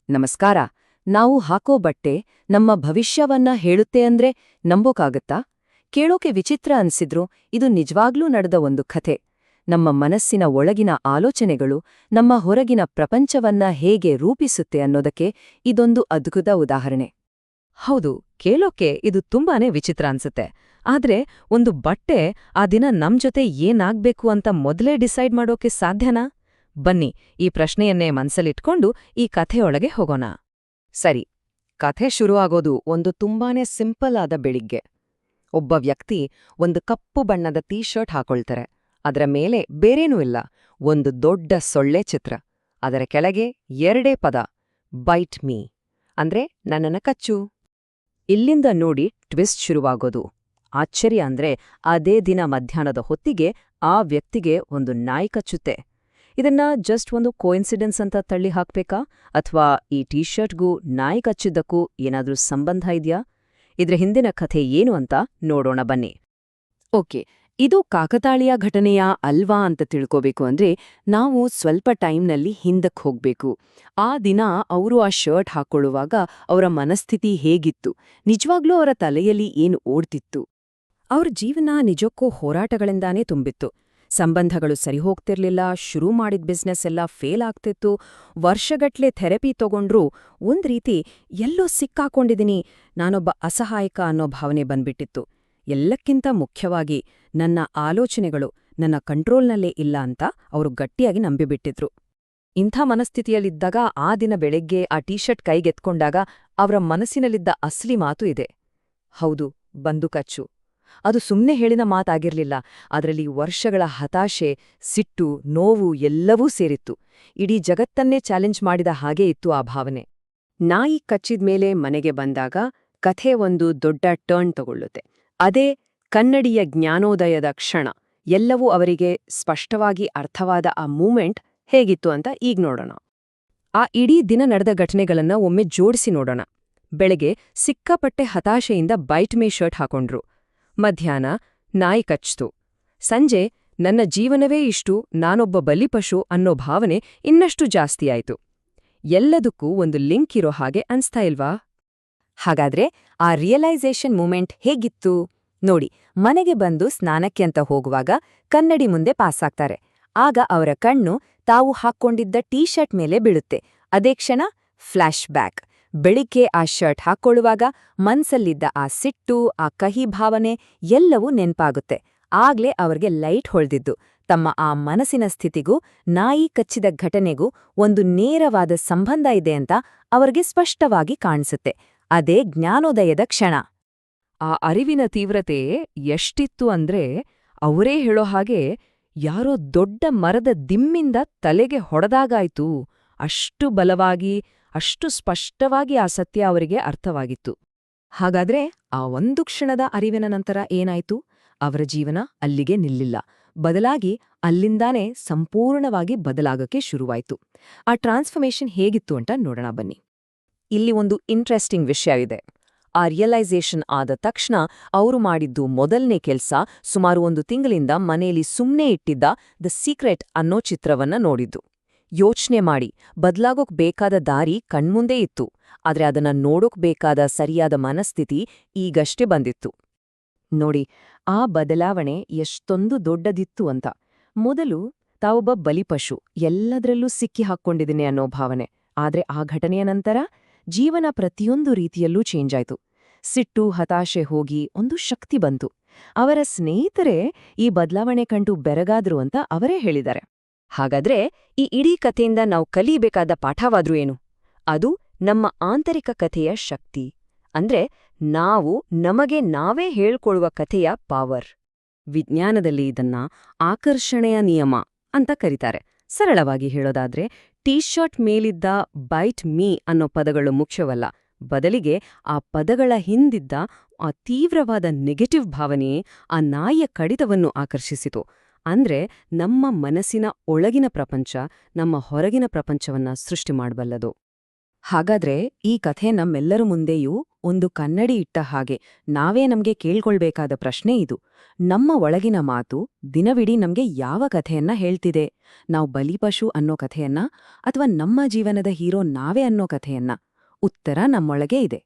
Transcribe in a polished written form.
ನಮಸ್ಕಾರ. ನಾವು ಹಾಕೋ ಬಟ್ಟೆ ನಮ್ಮ ಭವಿಷ್ಯವನ್ನ ಹೇಳುತ್ತೆ ಅಂದ್ರೆ ನಂಬೋಕಾಗತ್ತಾ? ಕೇಳೋಕೆ ವಿಚಿತ್ರ ಅನ್ಸಿದ್ರು ಇದು ನಿಜವಾಗ್ಲೂ ನಡೆದ ಒಂದು ಕಥೆ. ನಮ್ಮ ಮನಸ್ಸಿನ ಒಳಗಿನ ಆಲೋಚನೆಗಳು ನಮ್ಮ ಹೊರಗಿನ ಪ್ರಪಂಚವನ್ನ ಹೇಗೆ ರೂಪಿಸುತ್ತೆ ಅನ್ನೋದಕ್ಕೆ ಇದೊಂದು ಅದ್ಭುತ ಉದಾಹರಣೆ. ಹೌದು, ಕೇಳೋಕೆ ಇದು ತುಂಬಾನೇ ವಿಚಿತ್ರ ಅನ್ಸುತ್ತೆ. ಆದ್ರೆ ಒಂದು ಬಟ್ಟೆ ಆ ದಿನ ನಮ್ ಜೊತೆ ಏನಾಗ್ಬೇಕು ಅಂತ ಮೊದಲೇ ಡಿಸೈಡ್ ಮಾಡೋಕೆ ಸಾಧ್ಯನಾ? ಬನ್ನಿ, ಈ ಪ್ರಶ್ನೆಯನ್ನೇ ಮನ್ಸಲ್ಲಿಟ್ಕೊಂಡು ಈ ಕಥೆಯೊಳಗೆ ಹೋಗೋಣ. ಸರಿ, ಕಥೆ ಶುರುವಾಗೋದು ಒಂದು ತುಂಬಾನೇ ಸಿಂಪಲ್ ಆದ ಬೆಳಿಗ್ಗೆ. ಒಬ್ಬ ವ್ಯಕ್ತಿ ಒಂದು ಕಪ್ಪು ಬಣ್ಣದ ಟೀ ಶರ್ಟ್ ಹಾಕೊಳ್ತಾರೆ. ಅದರ ಮೇಲೆ ಬೇರೇನೂ ಇಲ್ಲ, ಒಂದು ದೊಡ್ಡ ಸೊಳ್ಳೆ ಚಿತ್ರ. ಅದರ ಕೆಳಗೆ ಎರಡೇ ಪದ, ಬೈಟ್ ಮೀ, ಅಂದ್ರೆ ನನ್ನನ್ನ ಕಚ್ಚು. ಇಲ್ಲಿಂದ ನೋಡಿ ಟ್ವಿಸ್ಟ್ ಶುರುವಾಗೋದು. ಆಶ್ಚರ್ಯ ಅಂದ್ರೆ ಅದೇ ದಿನ ಮಧ್ಯಾಹ್ನದ ಹೊತ್ತಿಗೆ ಆ ವ್ಯಕ್ತಿಗೆ ಒಂದು ನಾಯಿ ಕಚ್ಚುತ್ತೆ. ಇದನ್ನ ಜಸ್ಟ್ ಒಂದು ಕೋಇನ್ಸಿಡೆನ್ಸ್ ಅಂತ ತಳ್ಳಿ ಹಾಕ್ಬೇಕಾ, ಅಥವಾ ಈ ಟೀ ಶರ್ಟ್ಗೂ ನಾಯಿ ಕಚ್ಚಿದ್ದಕ್ಕೂ ಏನಾದ್ರೂ ಸಂಬಂಧ ಇದೆಯಾ? ಇದ್ರ ಹಿಂದಿನ ಕಥೆ ಏನು ಅಂತ ನೋಡೋಣ ಬನ್ನಿ. ಓಕೆ, ಇದು ಕಾಕತಾಳೀಯ ಘಟನೆಯಾ ಅಲ್ವಾ ಅಂತ ತಿಳ್ಕೋಬೇಕು ಅಂದ್ರೆ ನಾವು ಸ್ವಲ್ಪ ಟೈಮ್ನಲ್ಲಿ ಹಿಂದಕ್ಕೆ ಹೋಗ್ಬೇಕು. ಆ ದಿನ ಅವರು ಆ ಶರ್ಟ್ ಹಾಕೊಳ್ಳುವಾಗ ಅವರ ಮನಸ್ಥಿತಿ ಹೇಗಿತ್ತು, ನಿಜವಾಗ್ಲೂ ಅವರ ತಲೆಯಲ್ಲಿ ಏನು ಓಡ್ತಿತ್ತು? ಅವ್ರ ಜೀವನ ನಿಜಕ್ಕೂ ಹೋರಾಟಗಳಿಂದಾನೇ ತುಂಬಿತ್ತು. ಸಂಬಂಧಗಳು ಸರಿಹೋಗ್ತಿರ್ಲಿಲ್ಲ, ಶುರು ಮಾಡಿದ ಬಿಸ್ನೆಸ್ ಎಲ್ಲ ಫೇಲ್ ಆಗ್ತಿತ್ತು, ವರ್ಷಗಟ್ಲೆ ಥೆರಪಿ ತಗೊಂಡ್ರೂ ಒಂದ್ ರೀತಿ ಎಲ್ಲೋ ಸಿಕ್ಕಾಕೊಂಡಿದ್ದೀನಿ, ನಾನೊಬ್ಬ ಅಸಹಾಯಕ ಅನ್ನೋ ಭಾವನೆ ಬಂದ್ಬಿಟ್ಟಿತ್ತು. ಎಲ್ಲಕ್ಕಿಂತ ಮುಖ್ಯವಾಗಿ ನನ್ನ ಆಲೋಚನೆಗಳು ನನ್ನ ಕಂಟ್ರೋಲ್ನಲ್ಲೇ ಇಲ್ಲ ಅಂತ ಅವರು ಗಟ್ಟಿಯಾಗಿ ನಂಬಿಬಿಟ್ಟಿದ್ರು. ಇಂಥ ಮನಸ್ಥಿತಿಯಲ್ಲಿದ್ದಾಗ ಆ ದಿನ ಬೆಳಗ್ಗೆ ಆ ಟೀ ಶರ್ಟ್ ಕೈಗೆತ್ಕೊಂಡಾಗ ಅವರ ಮನಸ್ಸಿನಲ್ಲಿದ್ದ ಅಸಲಿ ಮಾತು ಇದೆ. ಹೌದು, ಬಂದು ಕಚ್ಚು. ಅದು ಸುಮ್ನೆ ಹೇಳಿದ ಮಾತಾಗಿರ್ಲಿಲ್ಲ, ಅದರಲ್ಲಿ ವರ್ಷಗಳ ಹತಾಶೆ, ಸಿಟ್ಟು, ನೋವು ಎಲ್ಲವೂ ಸೇರಿತ್ತು. ಇಡೀ ಜಗತ್ತನ್ನೇ ಚಾಲೆಂಜ್ ಮಾಡಿದ ಹಾಗೇ ಇತ್ತು ಆ ಭಾವನೆ. ನಾಯಿ ಕಚ್ಚಿದ್ಮೇಲೆ ಮನೆಗೆ ಬಂದಾಗ ಕಥೆ ಒಂದು ದೊಡ್ಡ ಟರ್ನ್ ತಗೊಳ್ಳುತ್ತೆ. ಅದೇ ಕನ್ನಡಿಯ ಜ್ಞಾನೋದಯದ ಕ್ಷಣ. ಎಲ್ಲವೂ ಅವರಿಗೆ ಸ್ಪಷ್ಟವಾಗಿ ಅರ್ಥವಾದ ಆ ಮೂಮೆಂಟ್ ಹೇಗಿತ್ತು ಅಂತ ಈಗ ನೋಡೋಣ. ಆ ಇಡೀ ದಿನ ನಡೆದ ಘಟನೆಗಳನ್ನ ಒಮ್ಮೆ ಜೋಡಿಸಿ ನೋಡೋಣ. ಬೆಳಗ್ಗೆ ಸಿಕ್ಕಾಪಟ್ಟೆ ಹತಾಶೆಯಿಂದ ಬೈಟ್ ಮೇ ಶರ್ಟ್ ಹಾಕೊಂಡ್ರು. ಮಧ್ಯಾಹ್ನ ನಾಯಿ ಕಚ್ತು. ಸಂಜೆ ನನ್ನ ಜೀವನವೇ ಇಷ್ಟು, ನಾನೊಬ್ಬ ಬಲಿಪಶು ಅನ್ನೋ ಭಾವನೆ ಇನ್ನಷ್ಟು ಜಾಸ್ತಿಯಾಯಿತು. ಎಲ್ಲದಕ್ಕೂ ಒಂದು ಲಿಂಕ್ ಇರೋ ಹಾಗೆ ಅನ್ಸ್ತಾ ಇಲ್ವಾ? ಹಾಗಾದ್ರೆ ಆ ರಿಯಲೈಸೇಷನ್ ಮೂಮೆಂಟ್ ಹೇಗಿತ್ತು ನೋಡಿ. ಮನೆಗೆ ಬಂದು ಸ್ನಾನಕ್ಕೆ ಅಂತ ಹೋಗುವಾಗ ಕನ್ನಡಿ ಮುಂದೆ ಪಾಸಾಗ್ತಾರೆ. ಆಗ ಅವರ ಕಣ್ಣು ತಾವು ಹಾಕ್ಕೊಂಡಿದ್ದ ಟೀ ಶರ್ಟ್ ಮೇಲೆ ಬೀಳುತ್ತೆ. ಅದೇ ಕ್ಷಣ ಫ್ಲ್ಯಾಶ್ ಬ್ಯಾಕ್. ಬೆಳಿಗ್ಗೆ ಆ ಶರ್ಟ್ ಹಾಕ್ಕೊಳ್ಳುವಾಗ ಮನ್ಸಲ್ಲಿದ್ದ ಆ ಸಿಟ್ಟು, ಆ ಕಹಿ ಭಾವನೆ ಎಲ್ಲವೂ ನೆನ್ಪಾಗುತ್ತೆ. ಆಗ್ಲೇ ಅವ್ರಿಗೆ ಲೈಟ್ ಹೊಳ್ದಿದ್ದು. ತಮ್ಮ ಆ ಮನಸ್ಸಿನ ಸ್ಥಿತಿಗೂ ನಾಯಿ ಕಚ್ಚಿದ ಘಟನೆಗೂ ಒಂದು ನೇರವಾದ ಸಂಬಂಧ ಇದೆ ಅಂತ ಅವ್ರಿಗೆ ಸ್ಪಷ್ಟವಾಗಿ ಕಾಣಿಸುತ್ತೆ. ಅದೇ ಜ್ಞಾನೋದಯದ ಕ್ಷಣ. ಆ ಅರಿವಿನ ತೀವ್ರತೆ ಎಷ್ಟಿತ್ತು ಅಂದ್ರೆ ಅವರೇ ಹೇಳೋ ಹಾಗೆ ಯಾರೋ ದೊಡ್ಡ ಮರದ ದಿಮ್ಮಿಂದ ತಲೆಗೆ ಹೊಡೆದಾಗಾಯ್ತು. ಅಷ್ಟು ಬಲವಾಗಿ, ಅಷ್ಟು ಸ್ಪಷ್ಟವಾಗಿ ಆ ಸತ್ಯ ಅವರಿಗೆ ಅರ್ಥವಾಗಿತ್ತು. ಹಾಗಾದ್ರೆ ಆ ಒಂದು ಕ್ಷಣದ ಅರಿವಿನ ನಂತರ ಏನಾಯ್ತು? ಅವರ ಜೀವನ ಅಲ್ಲಿಗೆ ನಿಲ್ಲಿಲ್ಲ, ಬದಲಾಗಿ ಅಲ್ಲಿಂದಾನೇ ಸಂಪೂರ್ಣವಾಗಿ ಬದಲಾಗಕ್ಕೆ ಶುರುವಾಯ್ತು. ಆ ಟ್ರಾನ್ಸ್ಫರ್ಮೇಷನ್ ಹೇಗಿತ್ತು ಅಂತ ನೋಡೋಣ ಬನ್ನಿ. ಇಲ್ಲಿ ಒಂದು ಇಂಟ್ರೆಸ್ಟಿಂಗ್ ವಿಷಯ ಇದೆ. ಆ ರಿಯಲೈಸೇಷನ್ ಆದ ತಕ್ಷಣ ಅವರು ಮಾಡಿದ್ದು ಮೊದಲನೇ ಕೆಲ್ಸ, ಸುಮಾರು 1 ತಿಂಗಳಿಂದ ಮನೆಯಲ್ಲಿ ಸುಮ್ನೇ ಇಟ್ಟಿದ್ದ ದ ಸೀಕ್ರೆಟ್ ಅನ್ನೋ ಚಿತ್ರವನ್ನ ನೋಡಿದ್ದು. ಯೋಚ್ನೆ ಮಾಡಿ, ಬದ್ಲಾಗೋಕ್ ಬೇಕಾದ ದಾರಿ ಕಣ್ಮುಂದೇ ಇತ್ತು, ಆದ್ರೆ ಅದನ್ನ ನೋಡೋಕ್ ಬೇಕಾದ ಸರಿಯಾದ ಮನಸ್ಥಿತಿ ಈಗಷ್ಟೇ ಬಂದಿತ್ತು. ನೋಡಿ, ಆ ಬದಲಾವಣೆ ಎಷ್ಟೊಂದು ದೊಡ್ಡದಿತ್ತು ಅಂತ. ಮೊದಲು ತಾವೊಬ್ಬ ಬಲಿಪಶು, ಎಲ್ಲದ್ರಲ್ಲೂ ಸಿಕ್ಕಿ ಹಾಕ್ಕೊಂಡಿದ್ದೀನಿ ಅನ್ನೋ ಭಾವನೆ. ಆದ್ರೆ ಆ ಘಟನೆಯ ನಂತರ ಜೀವನ ಪ್ರತಿಯೊಂದು ರೀತಿಯಲ್ಲೂ ಚೇಂಜ್ ಆಯ್ತು. ಸಿಟ್ಟು, ಹತಾಶೆ ಹೋಗಿ ಒಂದು ಶಕ್ತಿ ಬಂತು. ಅವರ ಸ್ನೇಹಿತರೇ ಈ ಬದಲಾವಣೆ ಕಂಡು ಬೆರಗಾದ್ರು ಅಂತ ಅವರೇ ಹೇಳಿದ್ದಾರೆ. ಹಾಗಾದ್ರೆ ಈ ಇಡೀ ಕಥೆಯಿಂದ ನಾವು ಕಲಿಬೇಕಾದ ಪಾಠವಾದ್ರೂ ಏನು? ಅದು ನಮ್ಮ ಆಂತರಿಕ ಕಥೆಯ ಶಕ್ತಿ. ಅಂದ್ರೆ ನಾವು ನಮಗೆ ನಾವೇ ಹೇಳ್ಕೊಳ್ಳುವ ಕಥೆಯ ಪಾವರ್. ವಿಜ್ಞಾನದಲ್ಲಿ ಇದನ್ನ ಆಕರ್ಷಣೆಯ ನಿಯಮ ಅಂತ ಕರೀತಾರೆ. ಸರಳವಾಗಿ ಹೇಳೋದಾದ್ರೆ, ಟೀ ಶರ್ಟ್ ಮೇಲಿದ್ದ ಬೈಟ್ ಮೀ ಅನ್ನೋ ಪದಗಳು ಮುಖ್ಯವಲ್ಲ, ಬದಲಿಗೆ ಆ ಪದಗಳ ಹಿಂದಿದ್ದ ಆ ತೀವ್ರವಾದ ನೆಗೆಟಿವ್ ಭಾವನೆಯೇ ಆ ನಾಯಿಯ ಕಡಿತವನ್ನು ಆಕರ್ಷಿಸಿತು. ಅಂದ್ರೆ ನಮ್ಮ ಮನಸ್ಸಿನ ಒಳಗಿನ ಪ್ರಪಂಚ ನಮ್ಮ ಹೊರಗಿನ ಪ್ರಪಂಚವನ್ನ ಸೃಷ್ಟಿ ಮಾಡಬಲ್ಲದು. ಹಾಗಾದ್ರೆ ಈ ಕಥೆ ನಮ್ಮೆಲ್ಲರ ಮುಂದೆಯೂ ಒಂದು ಕನ್ನಡಿ ಇಟ್ಟ ಹಾಗೆ ನಾವೇ ನಮ್ಗೆ ಕೇಳ್ಕೊಳ್ಬೇಕಾದ ಪ್ರಶ್ನೆ ಇದು. ನಮ್ಮ ಒಳಗಿನ ಮಾತು ದಿನವಿಡೀ ನಮ್ಗೆ ಯಾವ ಕಥೆಯನ್ನ ಹೇಳ್ತಿದೆ? ನಾವು ಬಲಿಪಶು ಅನ್ನೋ ಕಥೆಯನ್ನ ಅಥವಾ ನಮ್ಮ ಜೀವನದ ಹೀರೋ ನಾವೇ ಅನ್ನೋ ಕಥೆಯನ್ನ? ಉತ್ತರ ನಮ್ಮೊಳಗೆ ಇದೆ.